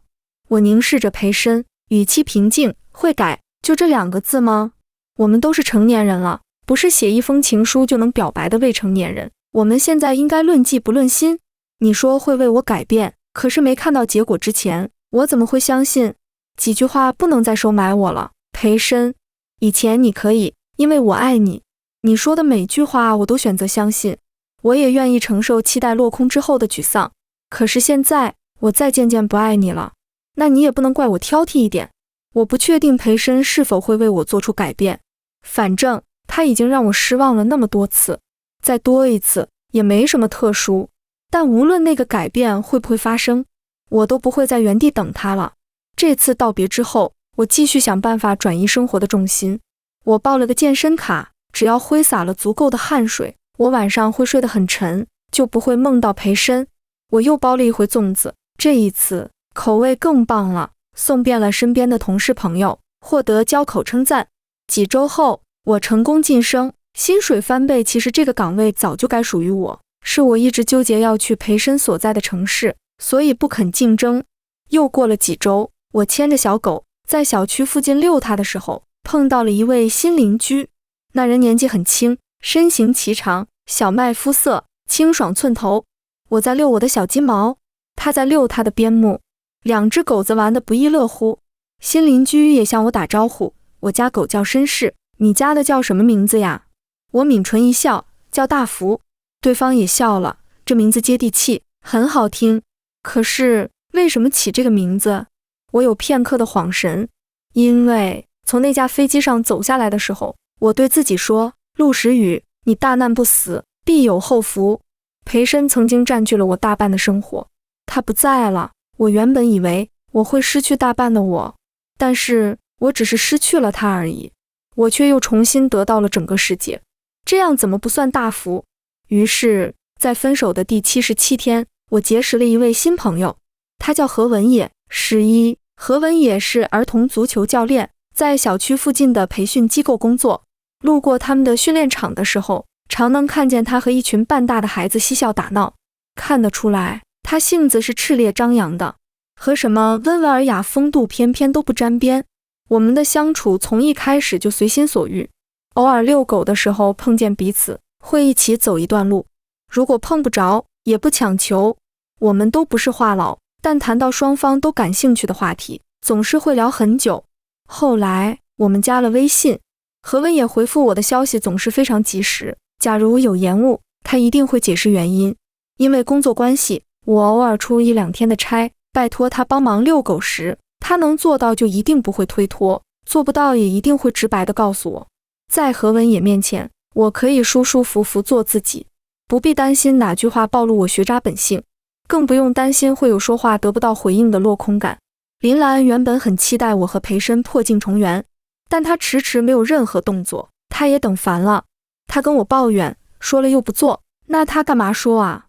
Speaker 1: 我凝视着培生，语气平静，会改，就这2个字吗？我们都是成年人了，不是写一封情书就能表白的未成年人。我们现在应该论迹不论心。你说会为我改变，可是没看到结果之前，我怎么会相信？几句话不能再收买我了，培生。以前你可以，因为我爱你。你说的每句话我都选择相信，我也愿意承受期待落空之后的沮丧。可是现在，我再渐渐不爱你了，那你也不能怪我挑剔一点。我不确定培生是否会为我做出改变，反正他已经让我失望了那么多次，再多一次也没什么特殊。但无论那个改变会不会发生，我都不会在原地等他了。这次道别之后，我继续想办法转移生活的重心。我报了个健身卡，只要挥洒了足够的汗水，我晚上会睡得很沉，就不会梦到培参。我又包了一回粽子，这一次口味更棒了，送遍了身边的同事朋友，获得交口称赞。几周后，我成功晋升，薪水翻倍。其实这个岗位早就该属于我，是我一直纠结要去培参所在的城市，所以不肯竞争。又过了几周，我牵着小狗在小区附近遛它的时候，碰到了一位新邻居。那人年纪很轻，身形颀长，小麦肤色，清爽寸头。我在遛我的小金毛，他在遛他的边牧，两只狗子玩得不亦乐乎。新邻居也向我打招呼，我家狗叫绅士，你家的叫什么名字呀？我抿唇一笑，叫大福。对方也笑了，这名字接地气，很好听。可是为什么起这个名字？我有片刻的恍神，因为从那架飞机上走下来的时候，我对自己说，陆时雨，你大难不死，必有后福。培参曾经占据了我大半的生活，他不在了，我原本以为我会失去大半的我，但是我只是失去了他而已，我却又重新得到了整个世界，这样怎么不算大福？于是在分手的第77天，我结识了一位新朋友，他叫何文野，11。何文野是儿童足球教练，在小区附近的培训机构工作。路过他们的训练场的时候，常能看见他和一群半大的孩子嬉笑打闹，看得出来他性子是炽烈张扬的，和什么温文尔雅风度翩翩都不沾边。我们的相处从一开始就随心所欲，偶尔遛狗的时候碰见彼此，会一起走一段路，如果碰不着也不强求。我们都不是话痨，但谈到双方都感兴趣的话题，总是会聊很久。后来我们加了微信，何文也回复我的消息总是非常及时，假如有延误，他一定会解释原因。因为工作关系，我偶尔出1-2天的差，拜托他帮忙遛狗时，他能做到就一定不会推脱，做不到也一定会直白地告诉我。在何文也面前，我可以舒舒服服做自己，不必担心哪句话暴露我学渣本性，更不用担心会有说话得不到回应的落空感。林兰原本很期待我和培参破镜重圆，但他迟迟没有任何动作，他也等烦了。他跟我抱怨，说了又不做，那他干嘛说啊？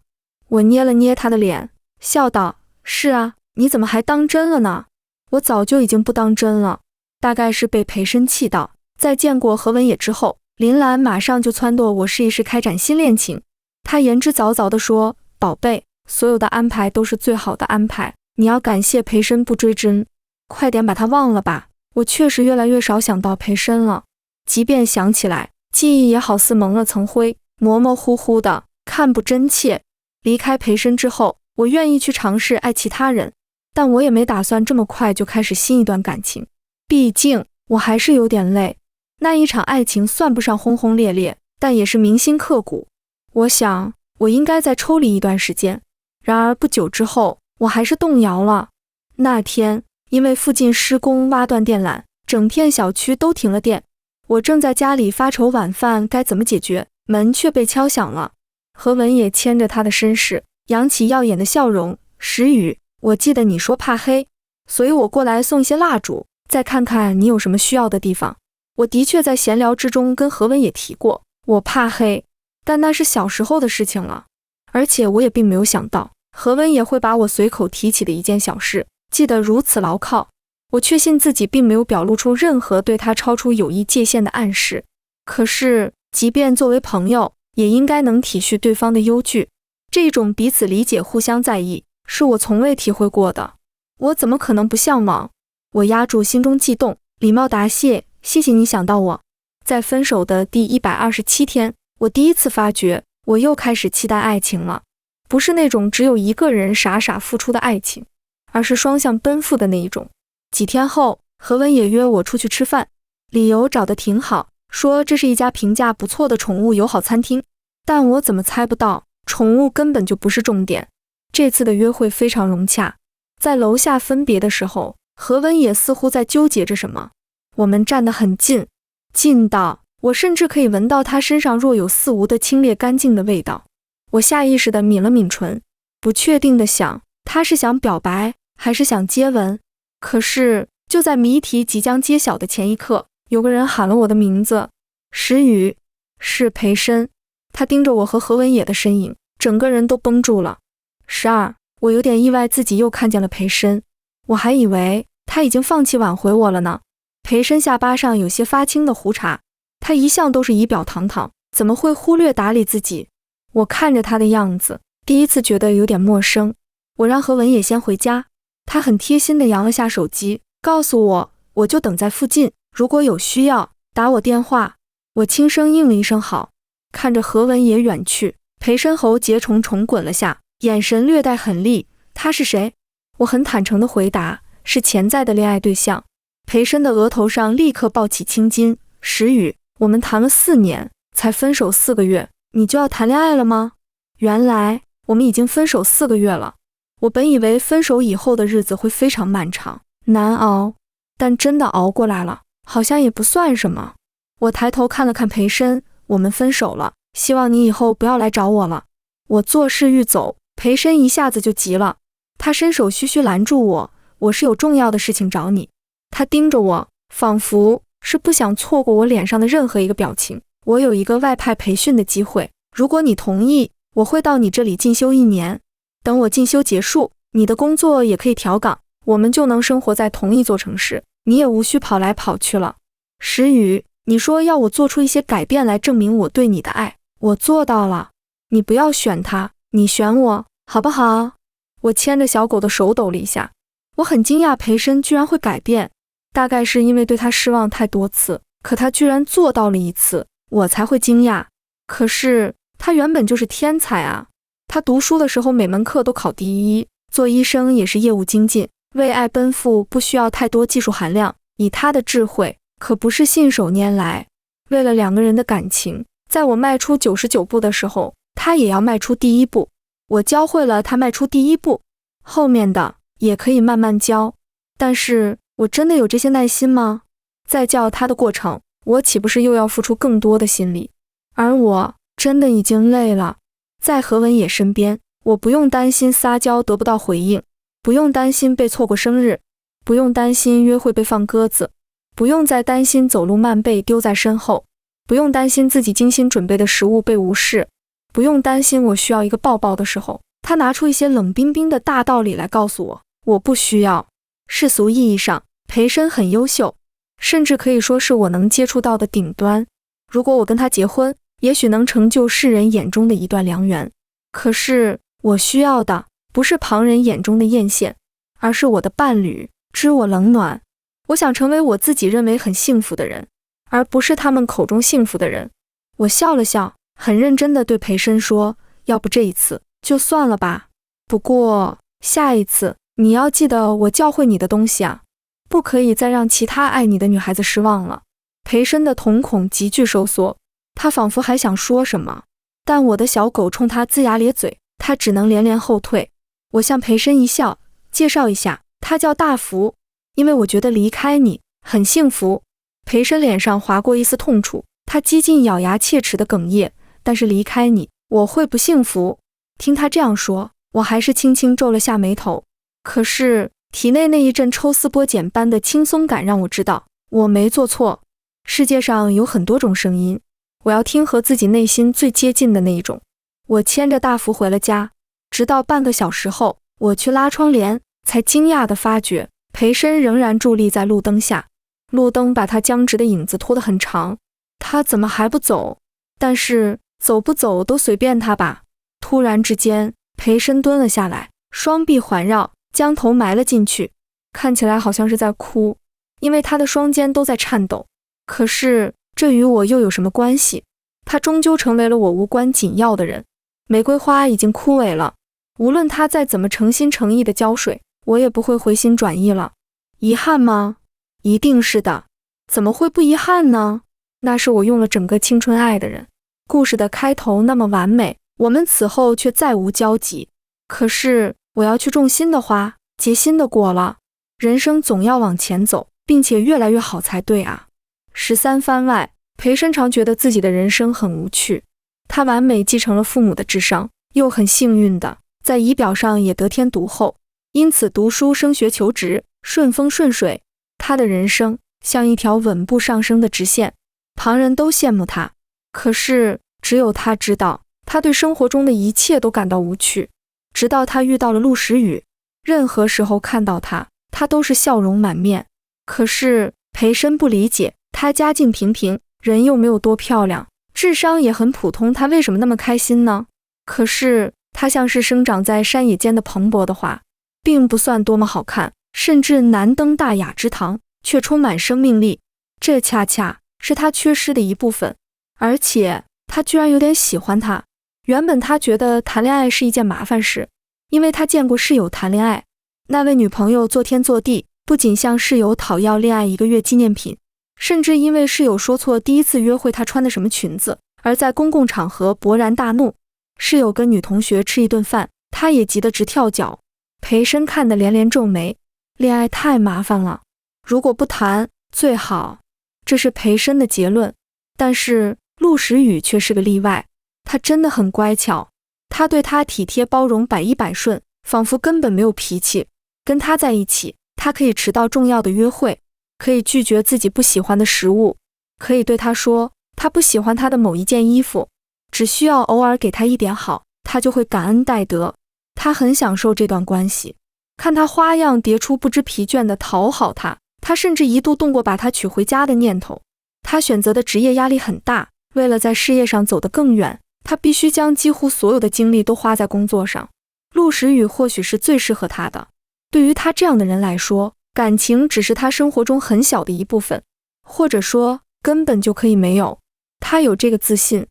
Speaker 1: 我捏了捏他的脸，笑道，是啊，你怎么还当真了呢？我早就已经不当真了，大概是被培参气到。在见过何文野之后，林兰马上就撺掇我试一试开展新恋情。她言之凿凿地说，宝贝，所有的安排都是最好的安排，你要感谢培参不追真，快点把他忘了吧。我确实越来越少想到培参了，即便想起来，记忆也好似蒙了层灰，模模糊糊的，看不真切。离开培参之后，我愿意去尝试爱其他人，但我也没打算这么快就开始新一段感情，毕竟我还是有点累。那一场爱情算不上轰轰烈烈，但也是铭心刻骨。我想我应该再抽离一段时间。然而不久之后，我还是动摇了。那天因为附近施工挖断电缆，整片小区都停了电。我正在家里发愁晚饭该怎么解决，门却被敲响了。何文也牵着他的绅士，扬起耀眼的笑容，时雨，我记得你说怕黑，所以我过来送些蜡烛，再看看你有什么需要的地方。我的确在闲聊之中跟何文也提过，我怕黑，但那是小时候的事情了。而且我也并没有想到，何文也会把我随口提起的一件小事记得如此牢靠。我确信自己并没有表露出任何对他超出友谊界限的暗示，可是即便作为朋友，也应该能体恤对方的忧惧。这种彼此理解、互相在意，是我从未体会过的。我怎么可能不向往？我压住心中悸动，礼貌答谢，谢谢你想到我。在分手的第127天，我第一次发觉，我又开始期待爱情了。不是那种只有一个人傻傻付出的爱情，而是双向奔赴的那一种。几天后，何文也约我出去吃饭，理由找得挺好，说这是一家评价不错的宠物友好餐厅。但我怎么猜不到，宠物根本就不是重点。这次的约会非常融洽，在楼下分别的时候，何文也似乎在纠结着什么。我们站得很近，近到我甚至可以闻到他身上若有似无的清冽干净的味道。我下意识地抿了抿唇，不确定地想，他是想表白还是想接吻。可是就在谜题即将揭晓的前一刻，有个人喊了我的名字，石宇，是裴深。他盯着我和何文野的身影，整个人都绷住了。12，我有点意外自己又看见了裴深，我还以为他已经放弃挽回我了呢。裴深下巴上有些发青的胡茬，他一向都是仪表堂堂，怎么会忽略打理自己？我看着他的样子，第一次觉得有点陌生。我让何文野先回家，他很贴心地扬了下手机，告诉我，我就等在附近，如果有需要，打我电话。我轻声应了一声好，看着何文野远去，裴深喉结重重滚了下，眼神略带狠戾。他是谁？我很坦诚地回答，是潜在的恋爱对象。裴深的额头上立刻爆起青筋。石宇，我们谈了4年，才分手4个月，你就要谈恋爱了吗？原来我们已经分手4个月了。我本以为分手以后的日子会非常漫长难熬，但真的熬过来了，好像也不算什么。我抬头看了看裴深，我们分手了，希望你以后不要来找我了。我作势欲走，裴深一下子就急了，他伸手虚虚拦住我，我是有重要的事情找你。他盯着我，仿佛是不想错过我脸上的任何一个表情。我有一个外派培训的机会，如果你同意，我会到你这里进修1年。等我进修结束，你的工作也可以调岗，我们就能生活在同一座城市，你也无需跑来跑去了。石宇，你说要我做出一些改变来证明我对你的爱，我做到了。你不要选他，你选我，好不好？我牵着小狗的手抖了一下。我很惊讶裴深居然会改变，大概是因为对他失望太多次，可他居然做到了1次，我才会惊讶。可是他原本就是天才啊，他读书的时候每门课都考第1，做医生也是业务精进，为爱奔赴不需要太多技术含量，以他的智慧可不是信手拈来。为了2个人的感情，在我迈出99步的时候，他也要迈出第1步。我教会了他迈出第1步，后面的也可以慢慢教。但是我真的有这些耐心吗？在教他的过程，我岂不是又要付出更多的心力？而我真的已经累了。在何文野身边，我不用担心撒娇得不到回应，不用担心被错过生日，不用担心约会被放鸽子，不用再担心走路慢被丢在身后，不用担心自己精心准备的食物被无视，不用担心我需要一个抱抱的时候，他拿出一些冷冰冰的大道理来告诉我，我不需要。世俗意义上，裴深很优秀，甚至可以说是我能接触到的顶端。如果我跟他结婚，也许能成就世人眼中的一段良缘。可是我需要的不是旁人眼中的艳羡，而是我的伴侣知我冷暖。我想成为我自己认为很幸福的人，而不是他们口中幸福的人。我笑了笑，很认真地对裴深说，要不这一次就算了吧，不过下一次你要记得我教会你的东西啊，不可以再让其他爱你的女孩子失望了。裴深的瞳孔急剧收缩，他仿佛还想说什么，但我的小狗冲他龇牙咧嘴，他只能连连后退。我向裴深一笑，介绍一下，他叫大福，因为我觉得离开你很幸福。裴深脸上划过一丝痛楚，他几近咬牙切齿的哽咽，但是离开你，我会不幸福。听他这样说，我还是轻轻皱了下眉头。可是体内那一阵抽丝剥茧般的轻松感让我知道，我没做错。世界上有很多种声音，我要听和自己内心最接近的那一种。我牵着大福回了家，直到半个小时后，我去拉窗帘，才惊讶地发觉裴深仍然伫立在路灯下，路灯把他僵直的影子拖得很长。他怎么还不走？但是走不走都随便他吧。突然之间，裴深蹲了下来，双臂环绕，将头埋了进去，看起来好像是在哭，因为他的双肩都在颤抖。可是这与我又有什么关系？他终究成为了我无关紧要的人。玫瑰花已经枯萎了，无论他再怎么诚心诚意的浇水，我也不会回心转意了。遗憾吗？一定是的。怎么会不遗憾呢？那是我用了整个青春爱的人。故事的开头那么完美，我们此后却再无交集。可是我要去种新的花，结新的果了。人生总要往前走，并且越来越好才对啊。13番外，裴深常觉得自己的人生很无趣。他完美继承了父母的智商，又很幸运的在仪表上也得天独厚，因此读书升学求职顺风顺水，他的人生像一条稳步上升的直线，旁人都羡慕他，可是只有他知道，他对生活中的一切都感到无趣。直到他遇到了陆时雨，任何时候看到他，他都是笑容满面。可是裴深不理解，他家境平平，人又没有多漂亮，智商也很普通，他为什么那么开心呢？可是他像是生长在山野间的蓬勃的花，并不算多么好看，甚至难登大雅之堂，却充满生命力。这恰恰是他缺失的一部分，而且他居然有点喜欢他。原本他觉得谈恋爱是一件麻烦事，因为他见过室友谈恋爱，那位女朋友做天做地，不仅向室友讨要恋爱1个月纪念品，甚至因为室友说错第一次约会她穿的什么裙子，而在公共场合勃然大怒。室友跟女同学吃一顿饭，他也急得直跳脚。裴深看得连连皱眉，恋爱太麻烦了，如果不谈最好，这是裴深的结论。但是陆时雨却是个例外，他真的很乖巧，他对他体贴包容，100依100顺，仿佛根本没有脾气。跟他在一起，他可以迟到重要的约会，可以拒绝自己不喜欢的食物，可以对他说他不喜欢他的某一件衣服，只需要偶尔给他一点好，他就会感恩戴德。他很享受这段关系，看他花样迭出，不知疲倦地讨好他，他甚至一度动过把他娶回家的念头。他选择的职业压力很大，为了在事业上走得更远，他必须将几乎所有的精力都花在工作上。陆时雨或许是最适合他的，对于他这样的人来说，感情只是他生活中很小的一部分，或者说根本就可以没有。他有这个自信，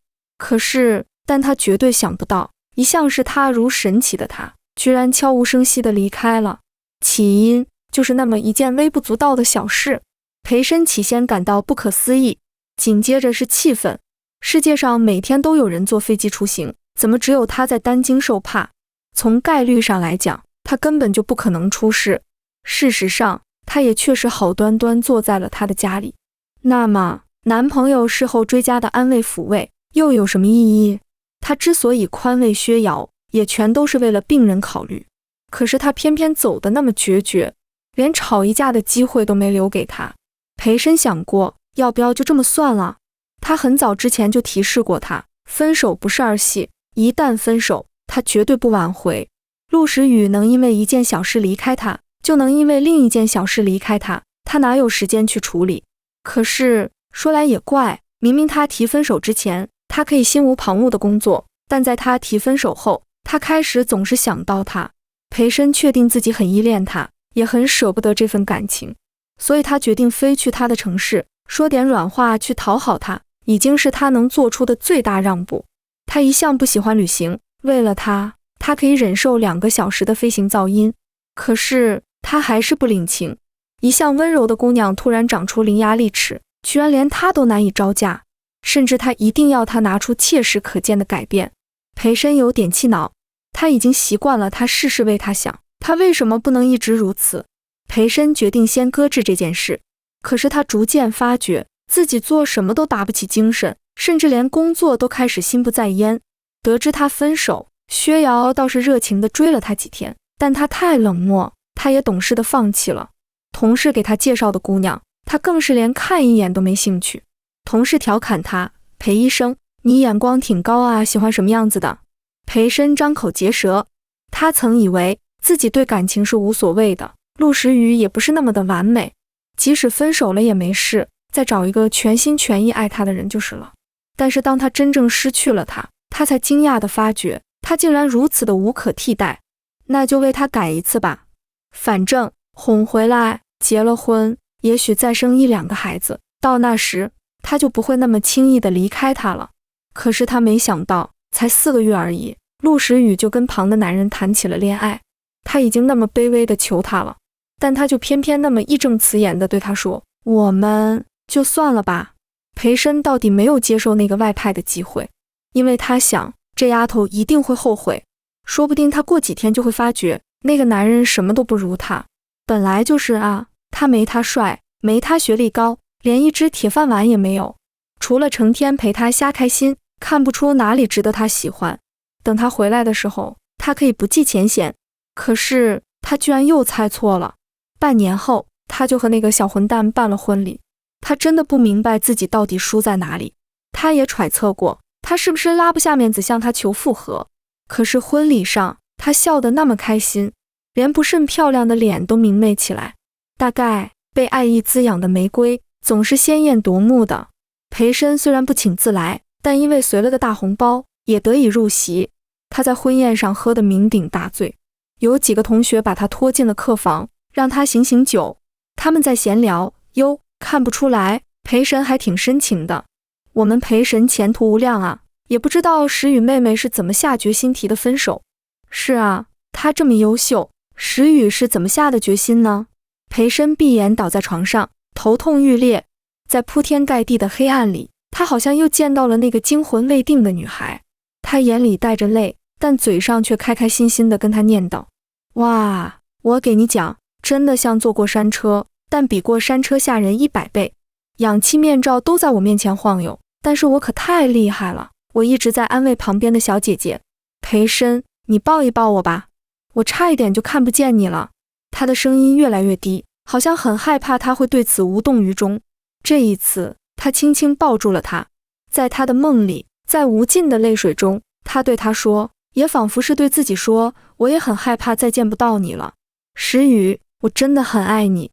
Speaker 1: 但他绝对想不到，一向是他如神奇的他，居然悄无声息地离开了。起因就是那么一件微不足道的小事。裴深起先感到不可思议，紧接着是气愤。世界上每天都有人坐飞机出行，怎么只有他在担惊受怕？从概率上来讲，他根本就不可能出事。事实上，他也确实好端端坐在了他的家里。那么，男朋友事后追加的安慰抚慰又有什么意义？他之所以宽慰薛瑶，也全都是为了病人考虑。可是他偏偏走得那么决绝，连吵一架的机会都没留给他。裴深想过，要不要就这么算了？他很早之前就提示过他，分手不是儿戏，一旦分手，他绝对不挽回。陆时雨能因为一件小事离开他，就能因为另一件小事离开他，他哪有时间去处理？可是说来也怪，明明他提分手之前，他可以心无旁骛的工作，但在他提分手后，他开始总是想到他。裴深确定自己很依恋他，也很舍不得这份感情，所以他决定飞去他的城市，说点软话去讨好他，已经是他能做出的最大让步。他一向不喜欢旅行，为了他可以忍受2个小时的飞行噪音，可是他还是不领情。一向温柔的姑娘突然长出伶牙俐齿，居然连他都难以招架，甚至他一定要他拿出切实可见的改变。裴深有点气恼，他已经习惯了他事事为他想，他为什么不能一直如此？裴深决定先搁置这件事，可是他逐渐发觉自己做什么都打不起精神，甚至连工作都开始心不在焉。得知他分手，薛瑶倒是热情地追了他几天，但他太冷漠，他也懂事地放弃了。同事给他介绍的姑娘，他更是连看一眼都没兴趣。同事调侃他，裴医生，你眼光挺高啊，喜欢什么样子的？裴深张口结舌，他曾以为自己对感情是无所谓的，陆时雨也不是那么的完美，即使分手了也没事，再找一个全心全意爱他的人就是了。但是当他真正失去了他，他才惊讶地发觉，他竟然如此的无可替代。那就为他改一次吧，反正哄回来，结了婚，也许再生1、2个孩子，到那时他就不会那么轻易地离开他了。可是他没想到，才4个月而已，陆时雨就跟旁的男人谈起了恋爱。他已经那么卑微地求他了，但他就偏偏那么义正辞严地对他说，我们就算了吧。裴深到底没有接受那个外派的机会，因为他想这丫头一定会后悔，说不定他过几天就会发觉那个男人什么都不如他。本来就是啊，他没他帅，没他学历高，连一只铁饭碗也没有，除了成天陪他瞎开心，看不出哪里值得他喜欢。等他回来的时候，他可以不计前嫌。可是他居然又猜错了，半年后，他就和那个小混蛋办了婚礼。他真的不明白自己到底输在哪里。他也揣测过，他是不是拉不下面子向他求复合。可是婚礼上，他笑得那么开心，连不甚漂亮的脸都明媚起来。大概被爱意滋养的玫瑰总是鲜艳夺目的。裴深虽然不请自来，但因为随了个大红包，也得以入席。他在婚宴上喝得酩酊大醉，有几个同学把他拖进了客房，让他醒酒。他们在闲聊，哟，看不出来，裴神还挺深情的。我们裴神前途无量啊，也不知道石宇妹妹是怎么下决心提的分手。是啊，她这么优秀，石宇是怎么下的决心呢？裴深闭眼倒在床上，头痛欲裂。在铺天盖地的黑暗里，他好像又见到了那个惊魂未定的女孩。他眼里带着泪，但嘴上却开开心心地跟她念叨：哇，我给你讲，真的像坐过山车，但比过山车吓人100倍。氧气面罩都在我面前晃悠，但是我可太厉害了。我一直在安慰旁边的小姐姐，裴深，你抱一抱我吧，我差一点就看不见你了。他的声音越来越低，好像很害怕他会对此无动于衷。这一次，他轻轻抱住了她，在他的梦里，在无尽的泪水中，他对她说，也仿佛是对自己说，我也很害怕再见不到你了。石宇，我真的很爱你。